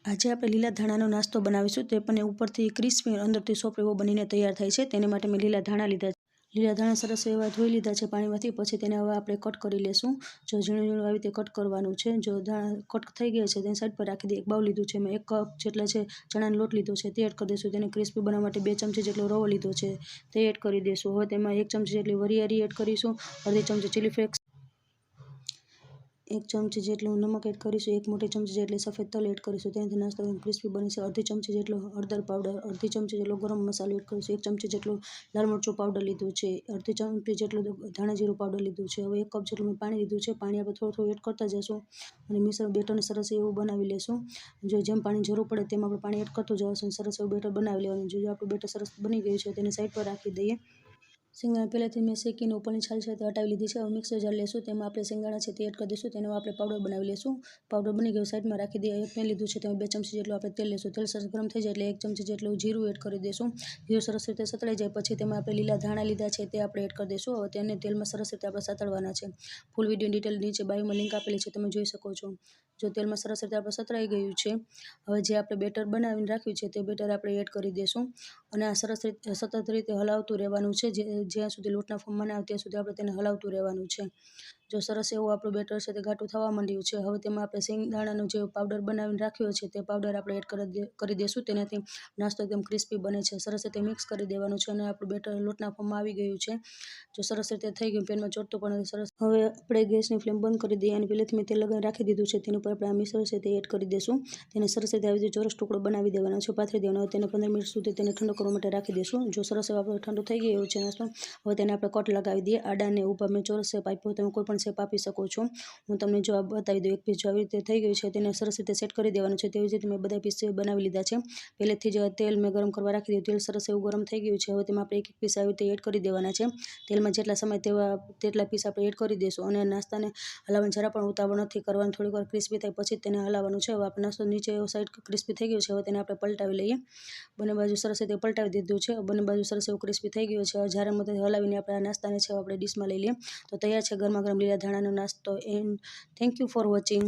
આજે આપણે લીલા ધાણાનો નાસ્તો બનાવીશું. તે પણ ઉપરથી ક્રિસ્પી અને અંદરથી સોફ્ટ એવો બનીને તૈયાર થાય છે. તેને માટે મેં લીલા ધાણા લીધા છે. લીલા ધાણા સરસ એવા ધોઈ લીધા છે પાણીમાંથી. પછી તેને હવે આપણે કટ કરી લેશું. જો ઝીણું ઝીણું આવી રીતે કટ કરવાનું છે. જો ધાણા કટ થઈ ગયા છે તેને સાઈડ પર રાખી દઈએ. એક બાઉલ લીધું છે મેં, 1 કપ જેટલા છે ચણાનો લોટ લીધો છે તે એડ કરી દઈશું. તેને ક્રિસ્પી બનાવવા માટે 2 ચમચી જેટલો રવો લીધો છે તે એડ કરી દઈશું. હવે તેમાં 1 ચમચી જેટલી વરિયાળી એડ કરીશું, અડધી ચમચી ચીલી ફ્લેક્સ, 1 ચમચી જેટલું નમક એડ કરીશું, 1 મોટી ચમચી જેટલી સફેદ તલ એડ કરીશું. તેનાથી નાસ્તો ક્રિસ્પી બને છે. અડધી ચમચી જેટલો હળદર પાવડર, અડધી ચમચી જેટલો ગરમ મસાલો એડ કરીશું, 1 ચમચી જેટલું લાલ મરચું પાવડર લીધું છે, અડધી ચમચી જેટલું ધાણા જીરું પાવડર લીધું છે. હવે 1 કપ જેટલું મેં પાણી લીધું છે. પાણી આપણે થોડું થોડું એડ કરતા જઈશું અને મિશ્રણ બેટરને સરસ એવું બનાવી લેશું. જો જેમ પાણી જરૂર પડે તેમ આપણે પાણી એડ કરતું જવાનું. સરસ એવું બેટર બનાવી લેવાનું. જો આપણું બેટર સરસ બની ગયું છે તેને સાઈડ પર રાખી દઈએ. શેંગદાણા પહેલાંથી મેં શેકીને ઉપરની છાલ છે તે હટાવી લીધી છે. હવે મિક્સર જાર લેશું. તેમાં આપણે શેંગદાણા છે તે એડ કરી દઈશું. તેનો આપણે પાવડર બનાવી લેશું. પાવડર બની ગયો સાઈડમાં રાખી દઈએ. એક પેન લીધું છે તેમાં 2 ચમચી જેટલું આપણે તેલ લેશું. તેલ સરસ ગરમ થઈ જાય એટલે 1 ચમચી જેટલું જીરું એડ કરી દઈશું. જીરું સરસ રીતે સતળાઈ જાય પછી તેમાં આપણે લીલા ધાણા લીધા છે તે આપણે એડ કરી દઈશું. હવે તેને તેલમાં સરસ રીતે આપણે સતળવાના છે. ફૂલ વિડીયો ડિટેલ નીચે બાયોમાં લિંક આપેલી છે, તમે જોઈ શકો છો. જો તેલમાં સરસ રીતે આપણે સતળાઈ ગયું છે. હવે જે આપણે બેટર બનાવીને રાખ્યું છે તે બેટર આપણે એડ કરી દઈશું અને આ સરસ રીતે સતત રીતે હલાવતું રહેવાનું છે. જ્યાં સુધી લોટના ફોર્મમાં ના આવે ત્યાં સુધી આપણે તેને હલાવતું રહેવાનું છે. જો સરસ એવું આપણું બેટર છે તે ઘાટું થવા માંડ્યું છે. હવે તેમાં આપણે શેંગદાણાનો જે પાવડર બનાવીને રાખ્યો છે તે પાવડર આપણે એડ કરી દઈશું. તેનાથી નાસ્તો એકદમ ક્રિસ્પી બને છે. સરસ રીતે મિક્સ કરી દેવાનું છે અને આપણું બેટર લોટના ફોર્મમાં આવી ગયું છે. જો સરસ રીતે થઈ ગયું, પેનમાં ચોટતું પણ સરસ. હવે આપણે ગેસની ફ્લેમ બંધ કરી દઈએ અને પહેલેથી મેં તેલ લગાવીને રાખી દીધું છે. તેની ઉપર આપણે આ મિશ્રણ છે તે એડ કરી દઈશું. તેને સરસ રીતે આવી રીતે ચોરસ ટુકડો બનાવી દેવાનો છે, પાથરી દેવાનો. તેને 15 મિનિટ સુધી તેને ઠંડો કરવા માટે રાખી દઈશું. જો સરસ એવો આપણો ઠંડો થઈ ગયો છે નાસ્તો, હવે તેને આપણે કટ લગાવી દઈએ. આડા અને ઊભા મેં ચોરસ શેપ આપ્યો, તમે કોઈ પણ શેપ આપી શકો છો. હું તમને જો બતાવી દઉં. એક પીસ જો આવી રીતે થઈ ગયું છે તેને સરસ રીતે સેટ કરી દેવાનું છે. તેવી જ રીતે મેં બધા પીસ બનાવી લીધા છે. પહેલેથી જ તેલ મેં ગરમ કરવા રાખી દીધું. તેલ સરસ એવું ગરમ થઈ ગયું છે. હવે તેમાં આપણે એક પીસ આવી રીતે એડ કરી દેવાના છે. તેલમાં જેટલા સમય તેટલા પીસ આપણે એડ કરી દઈશું અને નાસ્તાને હલાવવાની જરા પણ ઉતાવળ નથી કરવાની. થોડીક વાર ક્રિસ્પી થાય પછી તેને હલાવવાનું છે. હવે આપણે નાસ્તો નીચે સાઈડ ક્રિસ્પી થઈ ગયો છે. હવે તેને આપણે પલટાવી લઈએ. બંને બાજુ સરસ રીતે પલટાવી દીધું છે. બંને બાજુ સરસ એવું ક્રિસ્પી થઈ ગયું છે. હવે જ્યારે મતે હલાવીને આપણે આ નાસ્તાને છે આપણે ડીશમાં લઈ લઈએ તો તૈયાર છે ગરમા ગરમ લીલા ધાણાનો નાસ્તો. And thank you for watching.